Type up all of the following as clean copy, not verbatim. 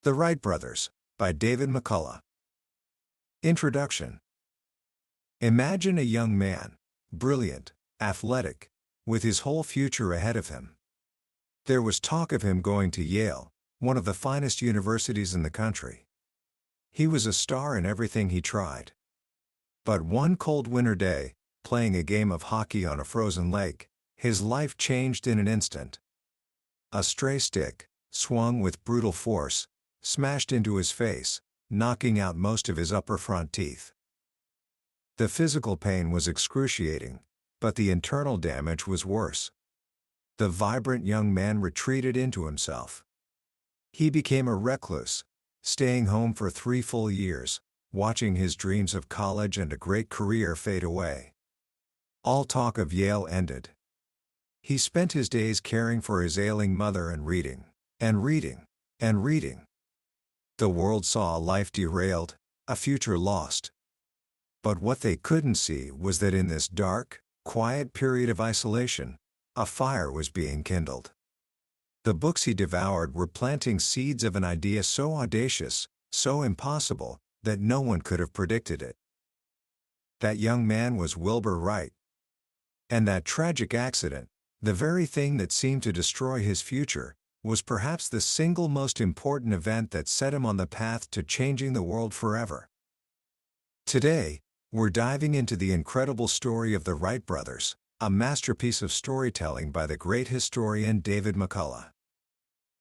The Wright Brothers, by David McCullough. Introduction. Imagine a young man, brilliant, athletic, with his whole future ahead of him. There was talk of him going to Yale, one of the finest universities in the country. He was a star in everything he tried. But one cold winter day, playing a game of hockey on a frozen lake, his life changed in an instant. A stray stick, swung with brutal force, smashed into his face, knocking out most of his upper front teeth. The physical pain was excruciating, but the internal damage was worse. The vibrant young man retreated into himself. He became a recluse, staying home for 3 full years, watching his dreams of college and a great career fade away. All talk of Yale ended. He spent his days caring for his ailing mother and reading, and reading, and reading. The world saw a life derailed, a future lost. But what they couldn't see was that in this dark, quiet period of isolation, a fire was being kindled. The books he devoured were planting seeds of an idea so audacious, so impossible, that no one could have predicted it. That young man was Wilbur Wright. And that tragic accident, the very thing that seemed to destroy his future, was perhaps the single most important event that set him on the path to changing the world forever. Today, we're diving into the incredible story of the Wright brothers, a masterpiece of storytelling by the great historian David McCullough.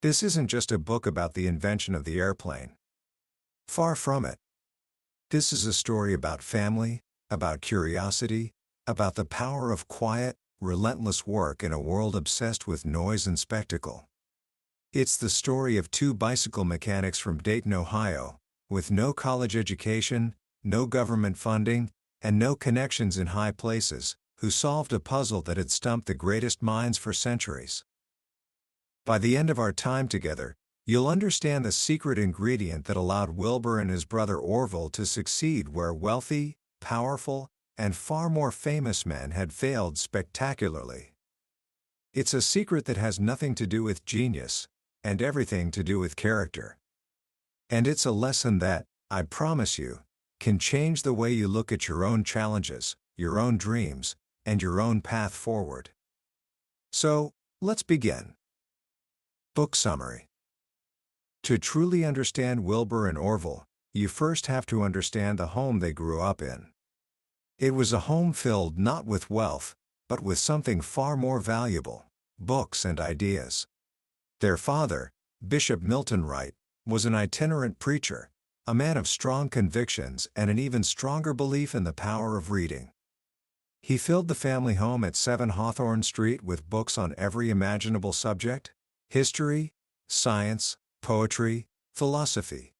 This isn't just a book about the invention of the airplane. Far from it. This is a story about family, about curiosity, about the power of quiet, relentless work in a world obsessed with noise and spectacle. It's the story of 2 bicycle mechanics from Dayton, Ohio, with no college education, no government funding, and no connections in high places, who solved a puzzle that had stumped the greatest minds for centuries. By the end of our time together, you'll understand the secret ingredient that allowed Wilbur and his brother Orville to succeed where wealthy, powerful, and far more famous men had failed spectacularly. It's a secret that has nothing to do with genius, and everything to do with character. And it's a lesson that, I promise you, can change the way you look at your own challenges, your own dreams, and your own path forward. So, let's begin. Book summary. To truly understand Wilbur and Orville, you first have to understand the home they grew up in. It was a home filled not with wealth, but with something far more valuable: books and ideas. Their father, Bishop Milton Wright, was an itinerant preacher, a man of strong convictions and an even stronger belief in the power of reading. He filled the family home at 7 Hawthorne Street with books on every imaginable subject: history, science, poetry, philosophy.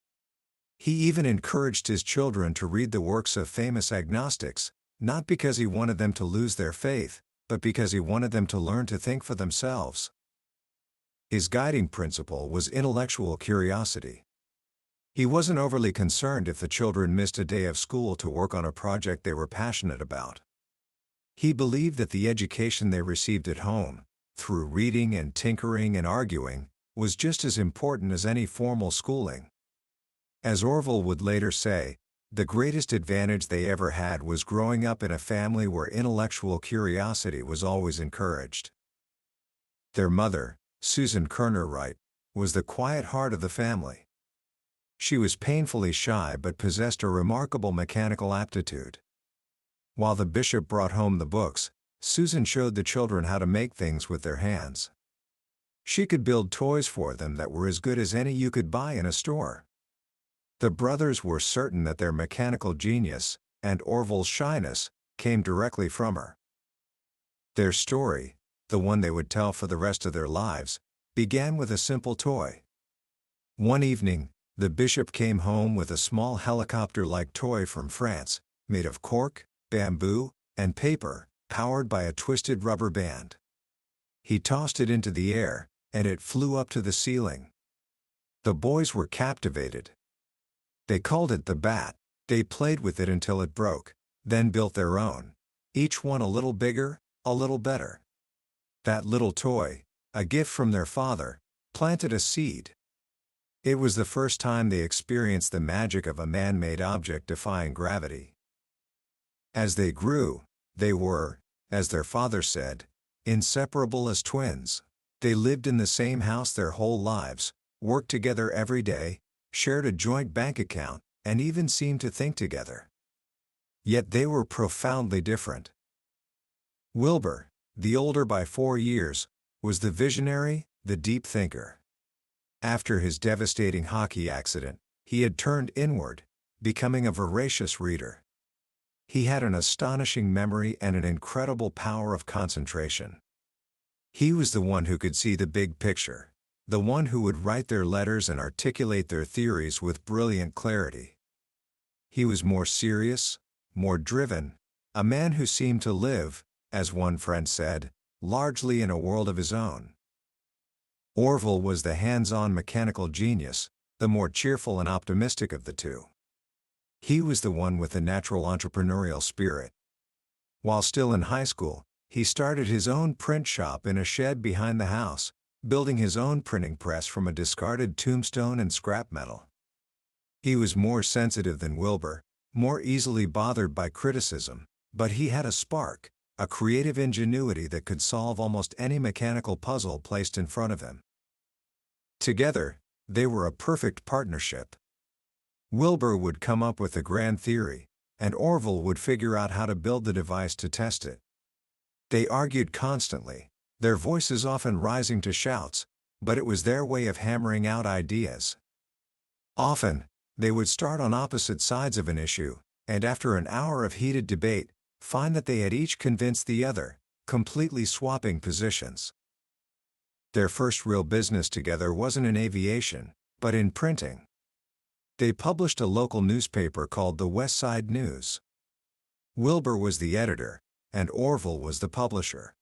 He even encouraged his children to read the works of famous agnostics, not because he wanted them to lose their faith, but because he wanted them to learn to think for themselves. His guiding principle was intellectual curiosity. He wasn't overly concerned if the children missed a day of school to work on a project they were passionate about. He believed that the education they received at home, through reading and tinkering and arguing, was just as important as any formal schooling. As Orville would later say, the greatest advantage they ever had was growing up in a family where intellectual curiosity was always encouraged. Their mother, Susan Kerner Wright, was the quiet heart of the family. She was painfully shy but possessed a remarkable mechanical aptitude. While the bishop brought home the books, Susan showed the children how to make things with their hands. She could build toys for them that were as good as any you could buy in a store. The brothers were certain that their mechanical genius, and Orville's shyness, came directly from her. Their story, the one they would tell for the rest of their lives, began with a simple toy. One evening, the bishop came home with a small helicopter-like toy from France, made of cork, bamboo, and paper, powered by a twisted rubber band. He tossed it into the air, and it flew up to the ceiling. The boys were captivated. They called it the bat. They played with it until it broke, then built their own, each one a little bigger, a little better. That little toy, a gift from their father, planted a seed. It was the first time they experienced the magic of a man-made object defying gravity. As they grew, they were, as their father said, inseparable as twins. They lived in the same house their whole lives, worked together every day, shared a joint bank account, and even seemed to think together. Yet they were profoundly different. Wilbur, the older by 4 years, was the visionary, the deep thinker. After his devastating hockey accident, he had turned inward, becoming a voracious reader. He had an astonishing memory and an incredible power of concentration. He was the one who could see the big picture, the one who would write their letters and articulate their theories with brilliant clarity. He was more serious, more driven, a man who seemed to live, as one friend said, largely in a world of his own. Orville was the hands-on mechanical genius, the more cheerful and optimistic of the two. He was the one with the natural entrepreneurial spirit. While still in high school, he started his own print shop in a shed behind the house, building his own printing press from a discarded tombstone and scrap metal. He was more sensitive than Wilbur, more easily bothered by criticism, but he had a spark, a creative ingenuity that could solve almost any mechanical puzzle placed in front of him. Together, they were a perfect partnership. Wilbur would come up with a grand theory, and Orville would figure out how to build the device to test it. They argued constantly, their voices often rising to shouts, but it was their way of hammering out ideas. Often, they would start on opposite sides of an issue, and after an hour of heated debate, find that they had each convinced the other, completely swapping positions. Their first real business together wasn't in aviation, but in printing. They published a local newspaper called the West Side News. Wilbur was the editor, and Orville was the publisher.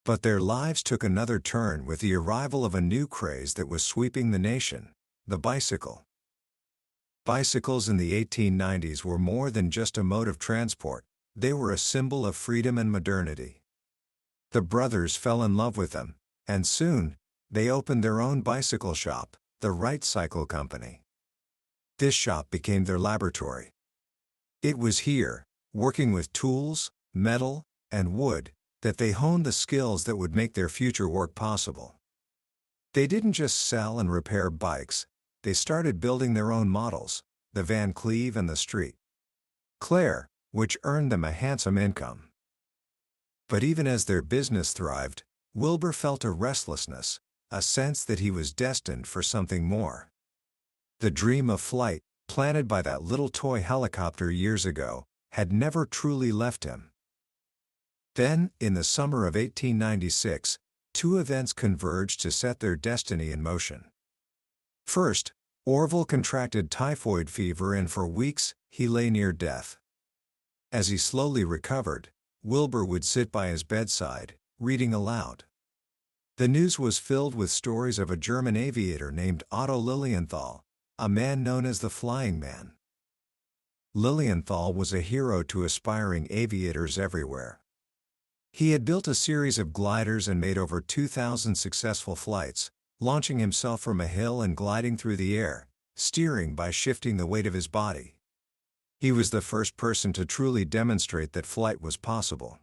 But their lives took another turn with the arrival of a new craze that was sweeping the nation, the bicycle. Bicycles in the 1890s were more than just a mode of transport, they were a symbol of freedom and modernity. The brothers fell in love with them, and soon, they opened their own bicycle shop, the Wright Cycle Company. This shop became their laboratory. It was here, working with tools, metal, and wood, that they honed the skills that would make their future work possible. They didn't just sell and repair bikes, they started building their own models, the Van Cleve and the Street Claire, which earned them a handsome income. But even as their business thrived, Wilbur felt a restlessness, a sense that he was destined for something more. The dream of flight, planted by that little toy helicopter years ago, had never truly left him. Then, in the summer of 1896, two events converged to set their destiny in motion. First, Orville contracted typhoid fever and for weeks, he lay near death. As he slowly recovered, Wilbur would sit by his bedside, reading aloud. The news was filled with stories of a German aviator named Otto Lilienthal, a man known as the Flying Man. Lilienthal was a hero to aspiring aviators everywhere. He had built a series of gliders and made over 2,000 successful flights, launching himself from a hill and gliding through the air, steering by shifting the weight of his body. He was the first person to truly demonstrate that flight was possible.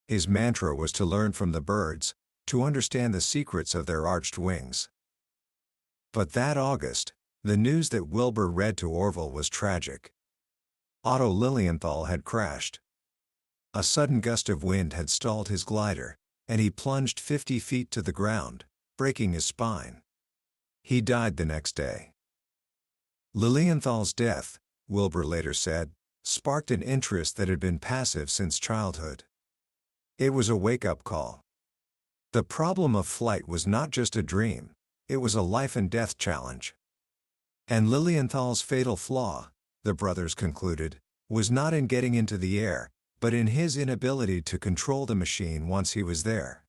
His mantra was to learn from the birds, to understand the secrets of their arched wings. But that August, the news that Wilbur read to Orville was tragic. Otto Lilienthal had crashed. A sudden gust of wind had stalled his glider, and he plunged 50 feet to the ground, breaking his spine. He died the next day. Lilienthal's death, Wilbur later said, sparked an interest that had been passive since childhood. It was a wake-up call. The problem of flight was not just a dream, it was a life-and-death challenge. And Lilienthal's fatal flaw, the brothers concluded, was not in getting into the air, but in his inability to control the machine once he was there.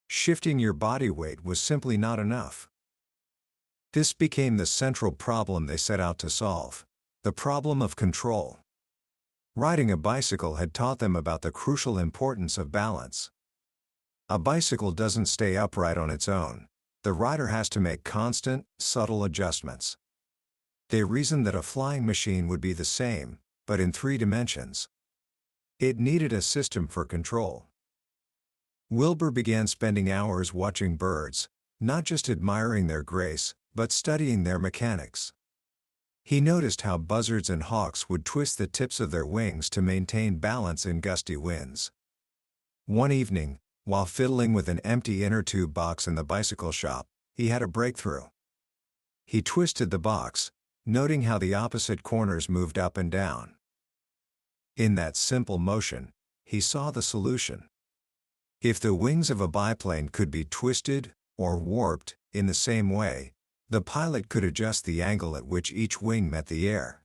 Shifting your body weight was simply not enough. This became the central problem they set out to solve, the problem of control. Riding a bicycle had taught them about the crucial importance of balance. A bicycle doesn't stay upright on its own. the rider has to make constant, subtle adjustments. They reasoned that a flying machine would be the same, but in 3 dimensions. It needed a system for control. Wilbur began spending hours watching birds, not just admiring their grace, but studying their mechanics. He noticed how buzzards and hawks would twist the tips of their wings to maintain balance in gusty winds. One evening, while fiddling with an empty inner tube box in the bicycle shop, he had a breakthrough. He twisted the box, noting how the opposite corners moved up and down. In that simple motion, he saw the solution. If the wings of a biplane could be twisted or warped in the same way, the pilot could adjust the angle at which each wing met the air.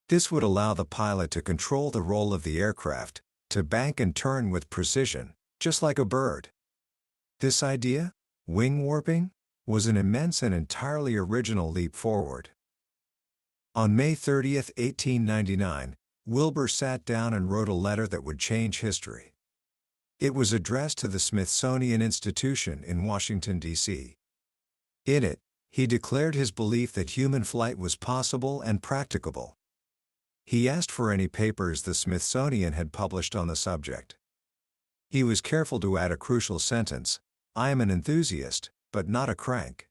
This would allow the pilot to control the roll of the aircraft, to bank and turn with precision, just like a bird. This idea, wing warping, was an immense and entirely original leap forward. On May 30, 1899, Wilbur sat down and wrote a letter that would change history. It was addressed to the Smithsonian Institution in Washington, D.C. In it, he declared his belief that human flight was possible and practicable. He asked for any papers the Smithsonian had published on the subject. He was careful to add a crucial sentence: "I am an enthusiast, but not a crank."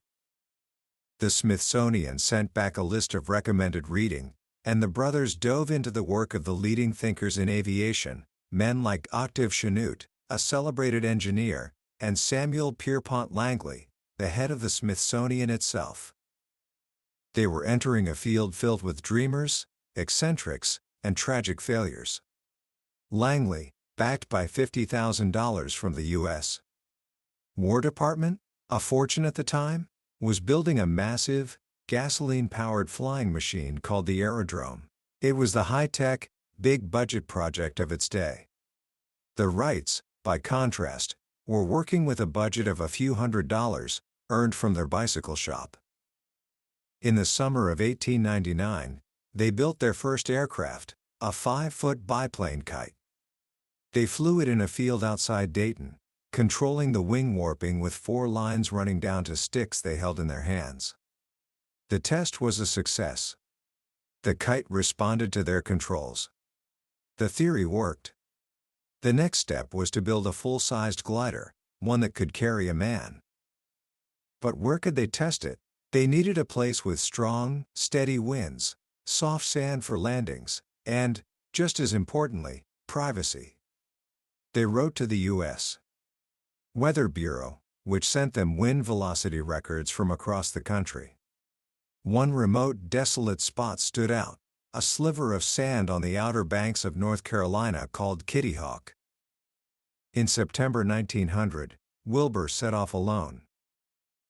The Smithsonian sent back a list of recommended reading, and the brothers dove into the work of the leading thinkers in aviation, men like Octave Chanute, a celebrated engineer, and Samuel Pierpont Langley, the head of the Smithsonian itself. They were entering a field filled with dreamers, eccentrics, and tragic failures. Langley, backed by $50,000 from the U.S. War Department, a fortune at the time, was building a massive, gasoline-powered flying machine called the aerodrome. It was the high-tech, big-budget project of its day. The Wrights, by contrast, were working with a budget of a few $100s, earned from their bicycle shop. In the summer of 1899, they built their first aircraft, a 5-foot biplane kite. They flew it in a field outside Dayton, controlling the wing warping with 4 lines running down to sticks they held in their hands. The test was a success. The kite responded to their controls. The theory worked. The next step was to build a full-sized glider, one that could carry a man. But where could they test it? They needed a place with strong, steady winds, soft sand for landings, and, just as importantly, privacy. They wrote to the U.S. Weather Bureau, which sent them wind velocity records from across the country. One remote, desolate spot stood out, a sliver of sand on the outer banks of North Carolina called Kitty Hawk. In September 1900, Wilbur set off alone.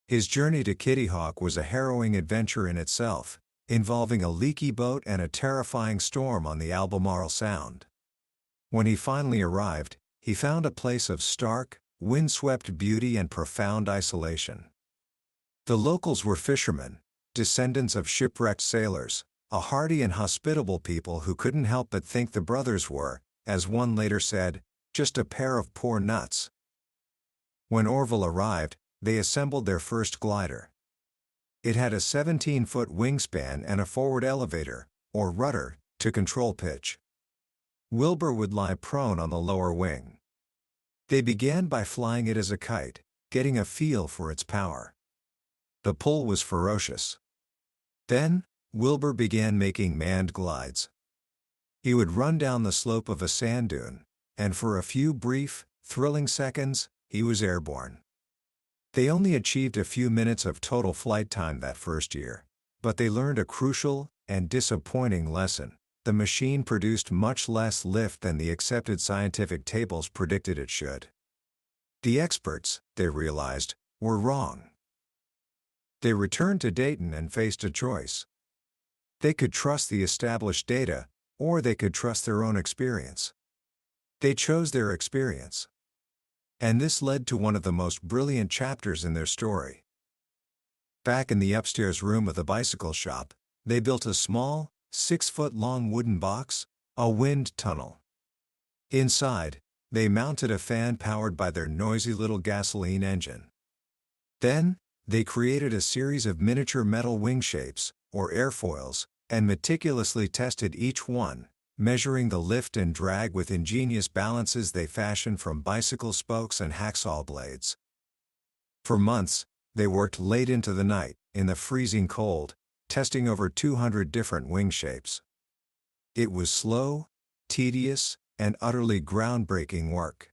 His journey to Kitty Hawk was a harrowing adventure in itself, involving a leaky boat and a terrifying storm on the Albemarle Sound. When he finally arrived, he found a place of stark, windswept beauty and profound isolation. The locals were fishermen, descendants of shipwrecked sailors, a hardy and hospitable people who couldn't help but think the brothers were, as one later said, just a pair of poor nuts. When Orville arrived, they assembled their first glider. It had a 17-foot wingspan and a forward elevator, or rudder, to control pitch. Wilbur would lie prone on the lower wing. They began by flying it as a kite, getting a feel for its power. The pull was ferocious. Then, Wilbur began making manned glides. He would run down the slope of a sand dune, and for a few brief, thrilling seconds, he was airborne. They only achieved a few minutes of total flight time that first year, but they learned a crucial and disappointing lesson. The machine produced much less lift than the accepted scientific tables predicted it should. The experts, they realized, were wrong. They returned to Dayton and faced a choice. They could trust the established data, or they could trust their own experience. They chose their experience. And this led to one of the most brilliant chapters in their story. Back in the upstairs room of the bicycle shop, they built a small, 6-foot-long wooden box, a wind tunnel. Inside, they mounted a fan powered by their noisy little gasoline engine. Then, They created a series of miniature metal wing shapes, or airfoils, and meticulously tested each one, measuring the lift and drag with ingenious balances they fashioned from bicycle spokes and hacksaw blades. For months, they worked late into the night, in the freezing cold, testing over 200 different wing shapes. It was slow, tedious, and utterly groundbreaking work.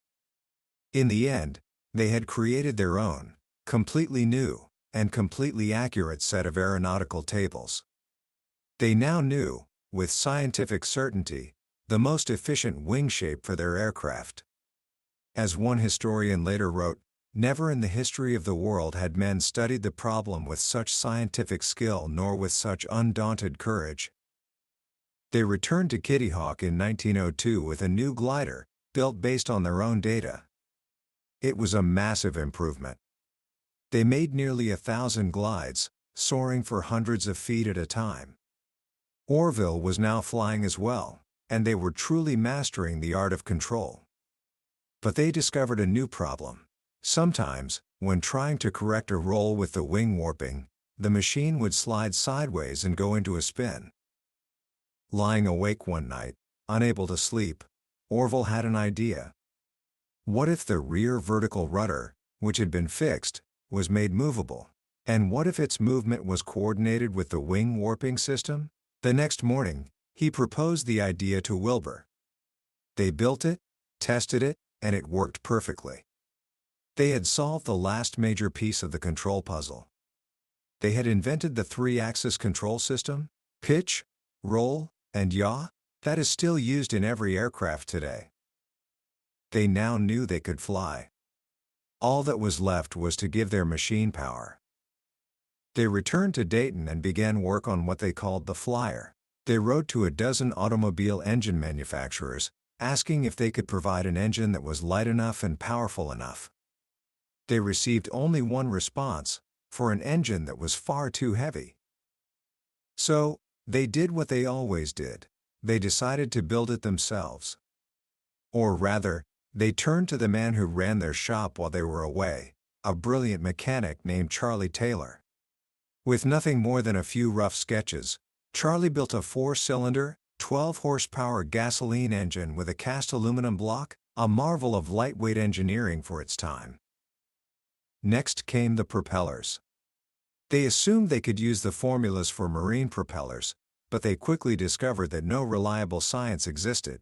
In the end, they had created their own, completely new, and completely accurate set of aeronautical tables. They now knew, with scientific certainty, the most efficient wing shape for their aircraft. As one historian later wrote, "Never in the history of the world had men studied the problem with such scientific skill nor with such undaunted courage." They returned to Kitty Hawk in 1902 with a new glider, built based on their own data. It was a massive improvement. They made nearly 1,000 glides, soaring for hundreds of feet at a time. Orville was now flying as well, and they were truly mastering the art of control. But they discovered a new problem. Sometimes, when trying to correct a roll with the wing warping, the machine would slide sideways and go into a spin. Lying awake one night, unable to sleep, Orville had an idea. What if the rear vertical rudder, which had been fixed, was made movable? And what if its movement was coordinated with the wing warping system? The next morning, he proposed the idea to Wilbur. They built it, tested it, and it worked perfectly. They had solved the last major piece of the control puzzle. They had invented the 3-axis control system, pitch, roll, and yaw, that is still used in every aircraft today. They now knew they could fly. All that was left was to give their machine power. They returned to Dayton and began work on what they called the Flyer. They wrote to a dozen automobile engine manufacturers, asking if they could provide an engine that was light enough and powerful enough. They received only one response, for an engine that was far too heavy. So, they did what they always did. They decided to build it themselves. Or rather, they turned to the man who ran their shop while they were away, a brilliant mechanic named Charlie Taylor. With nothing more than a few rough sketches, Charlie built a 4-cylinder, 12-horsepower gasoline engine with a cast aluminum block, a marvel of lightweight engineering for its time. Next came the propellers. They assumed they could use the formulas for marine propellers, but they quickly discovered that no reliable science existed.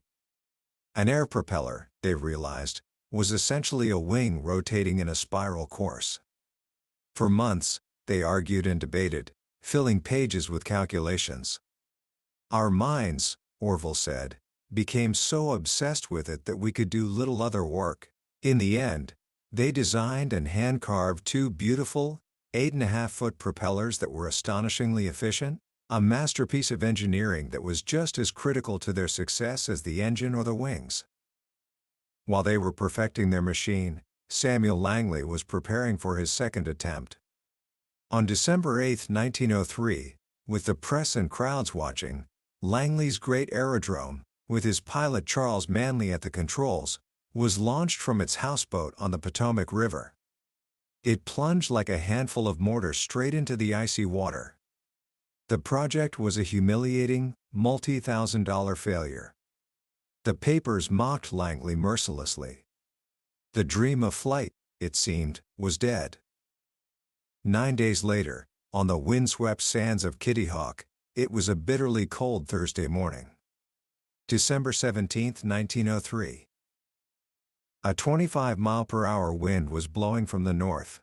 An air propeller, they realized, was essentially a wing rotating in a spiral course. For months, they argued and debated, filling pages with calculations. Our minds, Orville said, became so obsessed with it that we could do little other work. In the end, they designed and hand-carved 2 beautiful, 8.5-foot propellers that were astonishingly efficient, a masterpiece of engineering that was just as critical to their success as the engine or the wings. While they were perfecting their machine, Samuel Langley was preparing for his second attempt. On December 8, 1903, with the press and crowds watching, Langley's great aerodrome, with his pilot Charles Manley at the controls, was launched from its houseboat on the Potomac River. It plunged like a handful of mortar straight into the icy water. The project was a humiliating, multi-thousand-dollar failure. The papers mocked Langley mercilessly. The dream of flight, it seemed, was dead. 9 days later, on the windswept sands of Kitty Hawk, it was a bitterly cold Thursday morning. December 17, 1903. A 25-mile-per-hour wind was blowing from the north.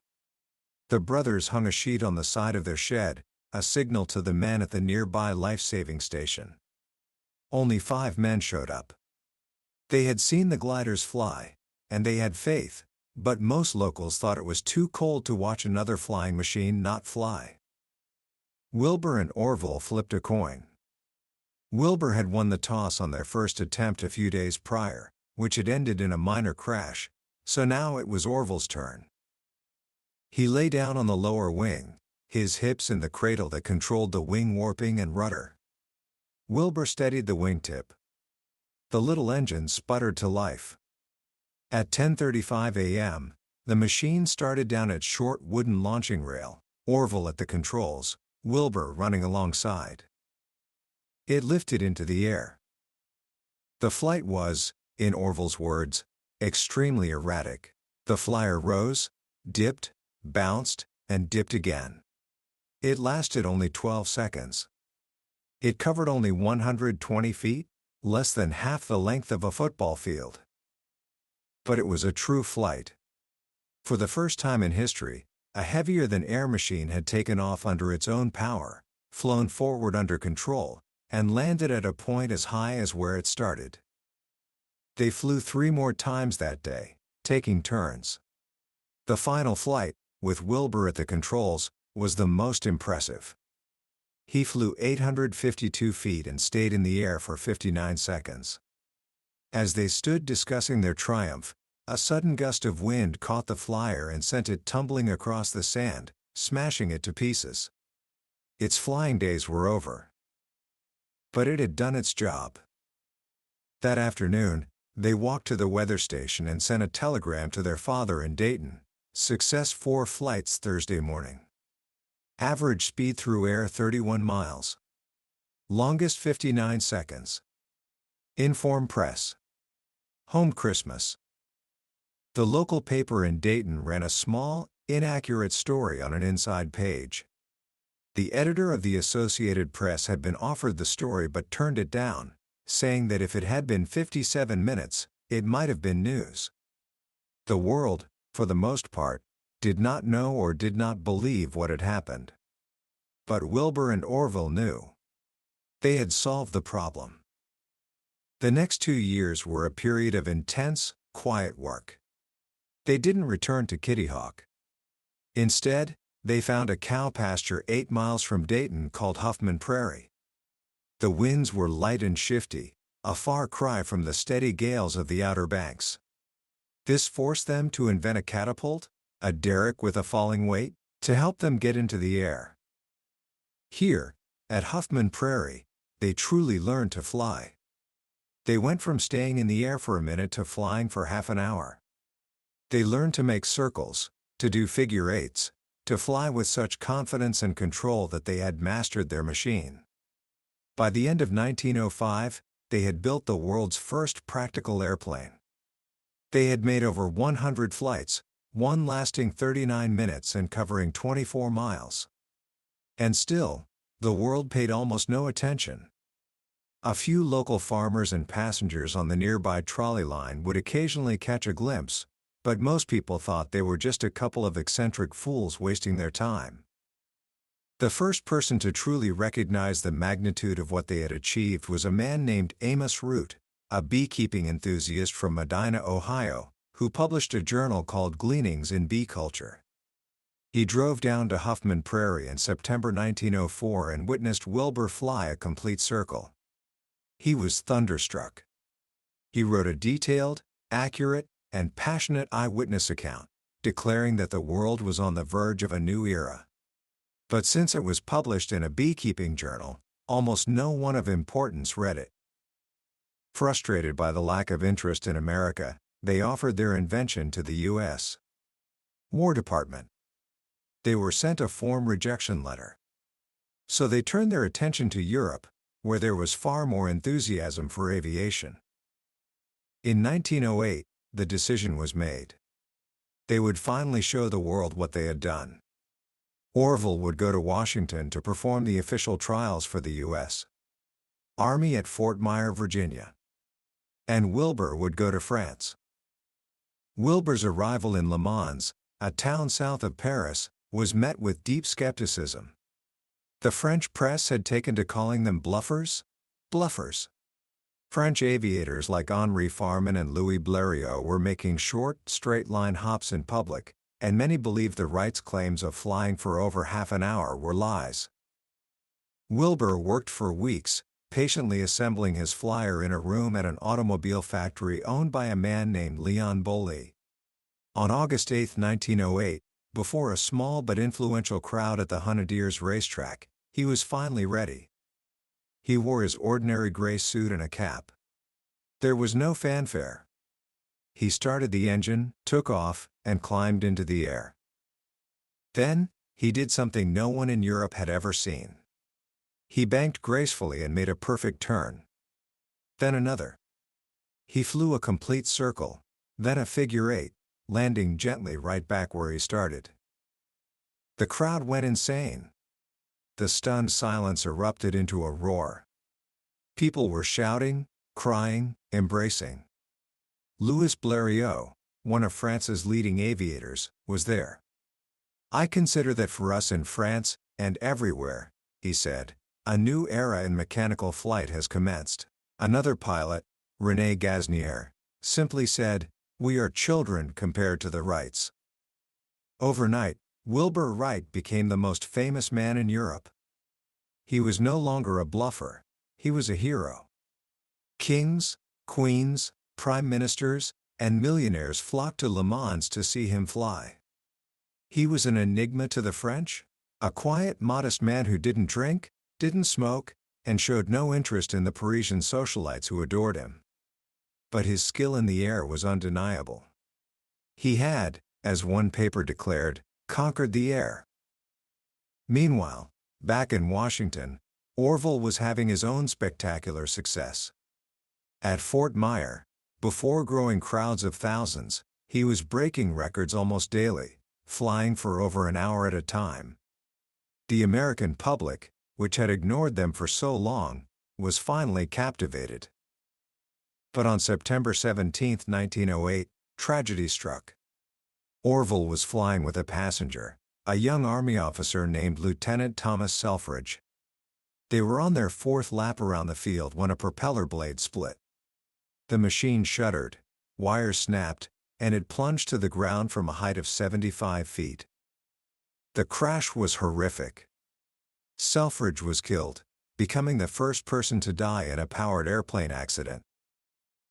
The brothers hung a sheet on the side of their shed, a signal to the men at the nearby life-saving station. Only 5 men showed up. They had seen the gliders fly, and they had faith, but most locals thought it was too cold to watch another flying machine not fly. Wilbur and Orville flipped a coin. Wilbur had won the toss on their first attempt a few days prior, which had ended in a minor crash, so now it was Orville's turn. He lay down on the lower wing, his hips in the cradle that controlled the wing warping and rudder. Wilbur steadied the wingtip. The little engine sputtered to life. At 10:35 a.m., the machine started down its short wooden launching rail, Orville at the controls, Wilbur running alongside. It lifted into the air. The flight was, in Orville's words, extremely erratic. The flyer rose, dipped, bounced, and dipped again. It lasted only 12 seconds. It covered only 120 feet, less than half the length of a football field. But it was a true flight. For the first time in history, a heavier-than-air machine had taken off under its own power, flown forward under control, and landed at a point as high as where it started. They flew 3 more times that day, taking turns. The final flight, with Wilbur at the controls, was the most impressive. He flew 852 feet and stayed in the air for 59 seconds. As they stood discussing their triumph, a sudden gust of wind caught the flyer and sent it tumbling across the sand, smashing it to pieces. Its flying days were over. But it had done its job. That afternoon, they walked to the weather station and sent a telegram to their father in Dayton. Success 4 flights Thursday morning. Average speed through air 31 miles. Longest 59 seconds. Inform Press. Home Christmas. The local paper in Dayton ran a small, inaccurate story on an inside page. The editor of the Associated Press had been offered the story but turned it down, saying that if it had been 57 minutes, it might have been news. The world, for the most part, did not know or did not believe what had happened. But Wilbur and Orville knew. They had solved the problem. The next 2 years were a period of intense, quiet work. They didn't return to Kitty Hawk. Instead, they found a cow pasture 8 miles from Dayton called Huffman Prairie. The winds were light and shifty, a far cry from the steady gales of the Outer Banks. This forced them to invent a catapult, a derrick with a falling weight, to help them get into the air. Here, at Huffman Prairie, they truly learned to fly. They went from staying in the air for a minute to flying for half an hour. They learned to make circles, to do figure eights, to fly with such confidence and control that they had mastered their machine. By the end of 1905, they had built the world's first practical airplane. They had made over 100 flights, one lasting 39 minutes and covering 24 miles. And still, the world paid almost no attention. A few local farmers and passengers on the nearby trolley line would occasionally catch a glimpse, but most people thought they were just a couple of eccentric fools wasting their time. The first person to truly recognize the magnitude of what they had achieved was a man named Amos Root, a beekeeping enthusiast from Medina, Ohio, who published a journal called Gleanings in Bee Culture. He drove down to Huffman Prairie in September 1904 and witnessed Wilbur fly a complete circle. He was thunderstruck. He wrote a detailed, accurate, and passionate eyewitness account, declaring that the world was on the verge of a new era. But since it was published in a beekeeping journal, almost no one of importance read it. Frustrated by the lack of interest in America, they offered their invention to the U.S. War Department. They were sent a form rejection letter. So they turned their attention to Europe, where there was far more enthusiasm for aviation. In 1908, the decision was made. They would finally show the world what they had done. Orville would go to Washington to perform the official trials for the U.S. Army at Fort Myer, Virginia. And Wilbur would go to France. Wilbur's arrival in Le Mans, a town south of Paris, was met with deep skepticism. The French press had taken to calling them bluffers. French aviators like Henri Farman and Louis Blériot were making short, straight-line hops in public, and many believed the Wrights' claims of flying for over half an hour were lies. Wilbur worked for weeks, patiently assembling his flyer in a room at an automobile factory owned by a man named Leon Bollée. On August 8, 1908, before a small but influential crowd at the Honadiers racetrack, he was finally ready. He wore his ordinary gray suit and a cap. There was no fanfare. He started the engine, took off, and climbed into the air. Then, he did something no one in Europe had ever seen. He banked gracefully and made a perfect turn. Then another. He flew a complete circle, then a figure eight, landing gently right back where he started. The crowd went insane. The stunned silence erupted into a roar. People were shouting, crying, embracing. Louis Blériot, one of France's leading aviators, was there. "I consider that for us in France, and everywhere," he said, "a new era in mechanical flight has commenced." Another pilot, René Gasnier, simply said, "We are children compared to the Wrights." Overnight, Wilbur Wright became the most famous man in Europe. He was no longer a bluffer, he was a hero. Kings, queens, prime ministers, and millionaires flocked to Le Mans to see him fly. He was an enigma to the French, a quiet, modest man who didn't drink, didn't smoke, and showed no interest in the Parisian socialites who adored him. But his skill in the air was undeniable. He had, as one paper declared, conquered the air. Meanwhile, back in Washington, Orville was having his own spectacular success. At Fort Myer, before growing crowds of thousands, he was breaking records almost daily, flying for over an hour at a time. The American public, which had ignored them for so long, was finally captivated. But on September 17, 1908, tragedy struck. Orville was flying with a passenger, a young Army officer named Lieutenant Thomas Selfridge. They were on their fourth lap around the field when a propeller blade split. The machine shuddered, wires snapped, and it plunged to the ground from a height of 75 feet. The crash was horrific. Selfridge was killed, becoming the first person to die in a powered airplane accident.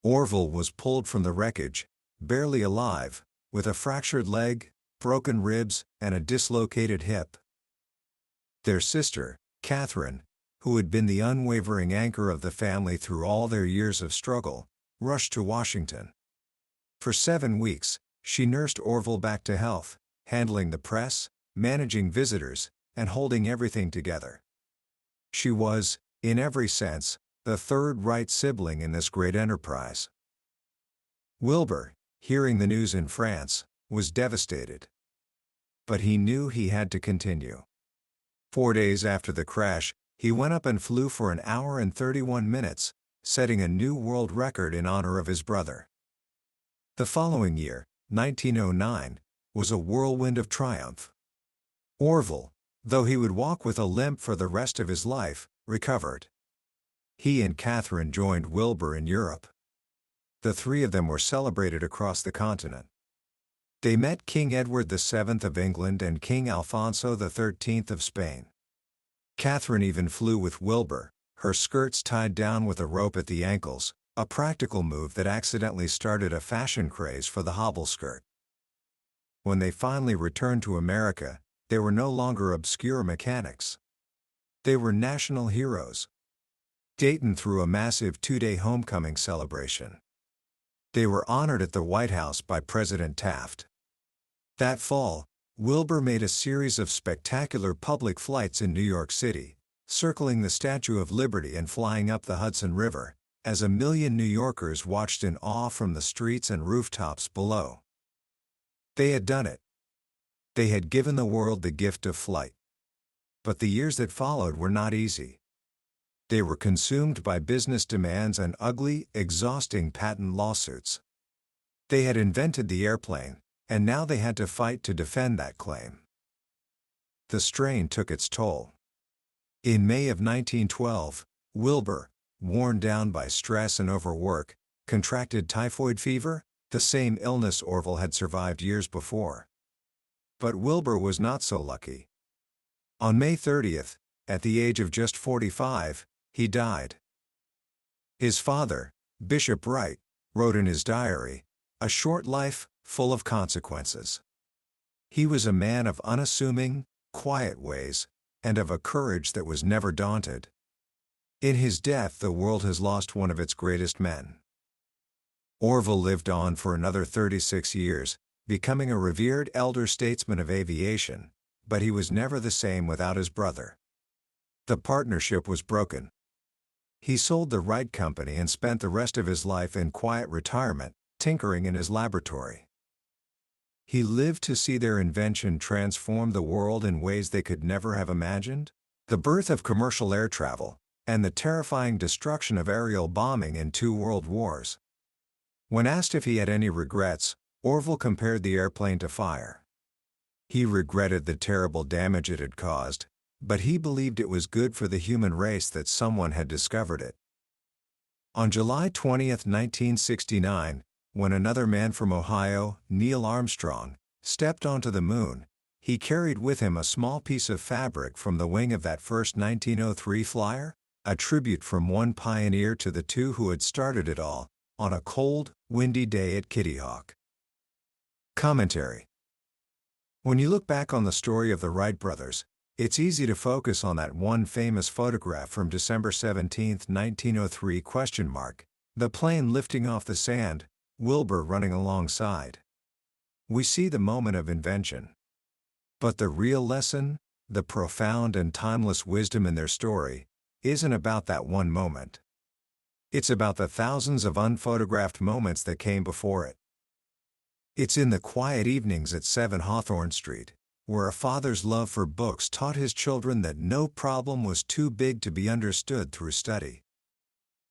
Orville was pulled from the wreckage, barely alive, with a fractured leg, broken ribs, and a dislocated hip. Their sister, Katharine, who had been the unwavering anchor of the family through all their years of struggle, rushed to Washington. For 7 weeks, she nursed Orville back to health, handling the press, managing visitors, and holding everything together. She was, in every sense, the third Wright sibling in this great enterprise. Wilbur, hearing the news in France, was devastated. But he knew he had to continue. 4 days after the crash, he went up and flew for an hour and 31 minutes, setting a new world record in honor of his brother. The following year, 1909, was a whirlwind of triumph. Orville, though he would walk with a limp for the rest of his life, recovered. He and Katharine joined Wilbur in Europe. The three of them were celebrated across the continent. They met King Edward VII of England and King Alfonso XIII of Spain. Katharine even flew with Wilbur, her skirts tied down with a rope at the ankles, a practical move that accidentally started a fashion craze for the hobble skirt. When they finally returned to America, they were no longer obscure mechanics. They were national heroes. Dayton threw a massive 2-day homecoming celebration. They were honored at the White House by President Taft. That fall, Wilbur made a series of spectacular public flights in New York City, circling the Statue of Liberty and flying up the Hudson River, as 1 million New Yorkers watched in awe from the streets and rooftops below. They had done it. They had given the world the gift of flight. But the years that followed were not easy. They were consumed by business demands and ugly, exhausting patent lawsuits. They had invented the airplane, and now they had to fight to defend that claim. The strain took its toll. In May of 1912, Wilbur, worn down by stress and overwork, contracted typhoid fever, the same illness Orville had survived years before. But Wilbur was not so lucky. On May 30th, at the age of just 45, he died. His father, Bishop Wright, wrote in his diary, "A short life, full of consequences." He was a man of unassuming, quiet ways, and of a courage that was never daunted. In his death, the world has lost one of its greatest men. Orville lived on for another 36 years, becoming a revered elder statesman of aviation, but he was never the same without his brother. The partnership was broken. He sold the Wright Company and spent the rest of his life in quiet retirement, tinkering in his laboratory. He lived to see their invention transform the world in ways they could never have imagined. The birth of commercial air travel, and the terrifying destruction of aerial bombing in 2 world wars. When asked if he had any regrets, Orville compared the airplane to fire. He regretted the terrible damage it had caused, but he believed it was good for the human race that someone had discovered it. On July 20, 1969, when another man from Ohio, Neil Armstrong, stepped onto the moon, he carried with him a small piece of fabric from the wing of that first 1903 flyer, a tribute from one pioneer to the 2 who had started it all, on a cold, windy day at Kitty Hawk. Commentary. When you look back on the story of the Wright brothers, it's easy to focus on that one famous photograph from December 17, 1903 ? The plane lifting off the sand, Wilbur running alongside. We see the moment of invention. But the real lesson, the profound and timeless wisdom in their story, isn't about that one moment. It's about the thousands of unphotographed moments that came before it. It's in the quiet evenings at 7 Hawthorne Street, where a father's love for books taught his children that no problem was too big to be understood through study.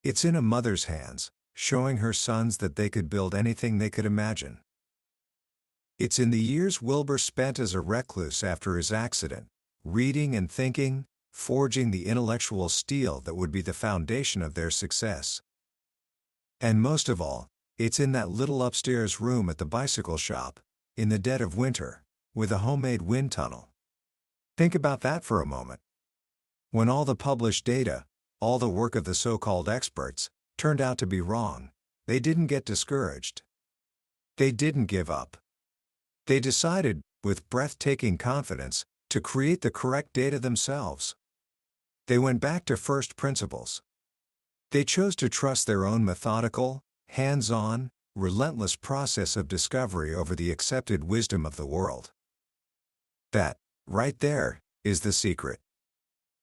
It's in a mother's hands, showing her sons that they could build anything they could imagine. It's in the years Wilbur spent as a recluse after his accident, reading and thinking, forging the intellectual steel that would be the foundation of their success. And most of all, it's in that little upstairs room at the bicycle shop, in the dead of winter, with a homemade wind tunnel. Think about that for a moment. When all the published data, all the work of the so-called experts, turned out to be wrong, they didn't get discouraged. They didn't give up. They decided, with breathtaking confidence, to create the correct data themselves. They went back to first principles. They chose to trust their own methodical, hands-on, relentless process of discovery over the accepted wisdom of the world. That, right there, is the secret.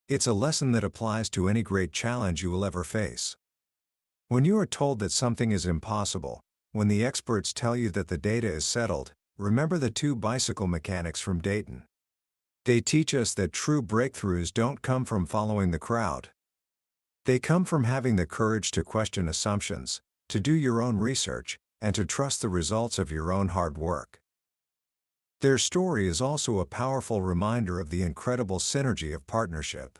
It's a lesson that applies to any great challenge you will ever face. When you are told that something is impossible, when the experts tell you that the data is settled, remember the 2 bicycle mechanics from Dayton. They teach us that true breakthroughs don't come from following the crowd. They come from having the courage to question assumptions, to do your own research, and to trust the results of your own hard work. Their story is also a powerful reminder of the incredible synergy of partnership.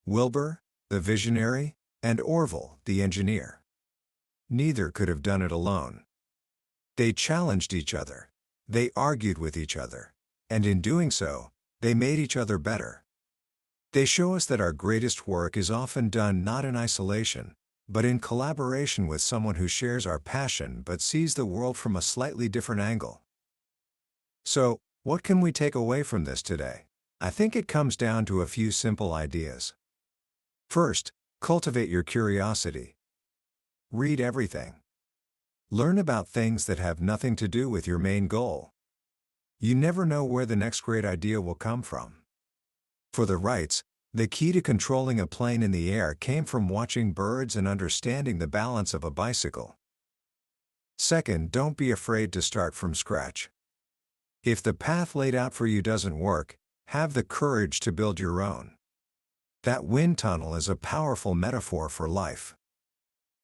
Wilbur, the visionary, and Orville, the engineer. Neither could have done it alone. They challenged each other. They argued with each other. And in doing so, they made each other better. They show us that our greatest work is often done not in isolation, but in collaboration with someone who shares our passion but sees the world from a slightly different angle. So, what can we take away from this today? I think it comes down to a few simple ideas. First, cultivate your curiosity. Read everything. Learn about things that have nothing to do with your main goal. You never know where the next great idea will come from. For the Wrights, the key to controlling a plane in the air came from watching birds and understanding the balance of a bicycle. Second, don't be afraid to start from scratch. If the path laid out for you doesn't work, have the courage to build your own. That wind tunnel is a powerful metaphor for life.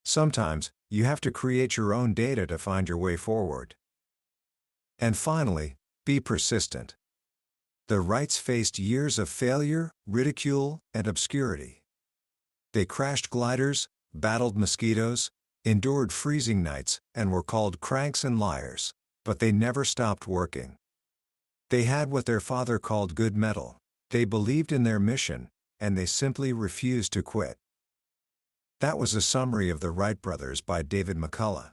Sometimes, you have to create your own data to find your way forward. And finally, be persistent. The Wrights faced years of failure, ridicule, and obscurity. They crashed gliders, battled mosquitoes, endured freezing nights, and were called cranks and liars, but they never stopped working. They had what their father called good mettle. They believed in their mission, and they simply refused to quit. That was a summary of the Wright brothers by David McCullough.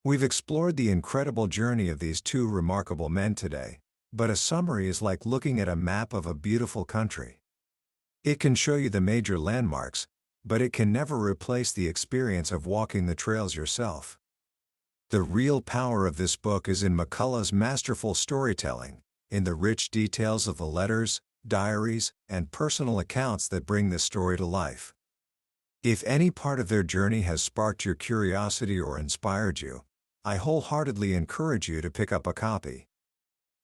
We've explored the incredible journey of these 2 remarkable men today, but a summary is like looking at a map of a beautiful country. It can show you the major landmarks, but it can never replace the experience of walking the trails yourself. The real power of this book is in McCullough's masterful storytelling, in the rich details of the letters, diaries, and personal accounts that bring this story to life. If any part of their journey has sparked your curiosity or inspired you, I wholeheartedly encourage you to pick up a copy.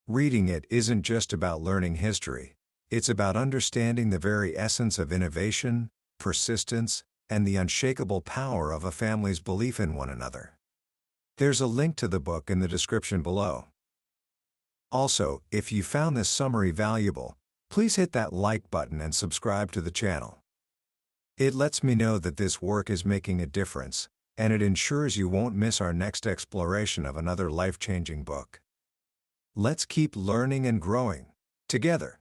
Reading it isn't just about learning history, it's about understanding the very essence of innovation, persistence, and the unshakable power of a family's belief in one another. There's a link to the book in the description below. Also, if you found this summary valuable, please hit that like button and subscribe to the channel. It lets me know that this work is making a difference, and it ensures you won't miss our next exploration of another life-changing book. Let's keep learning and growing together.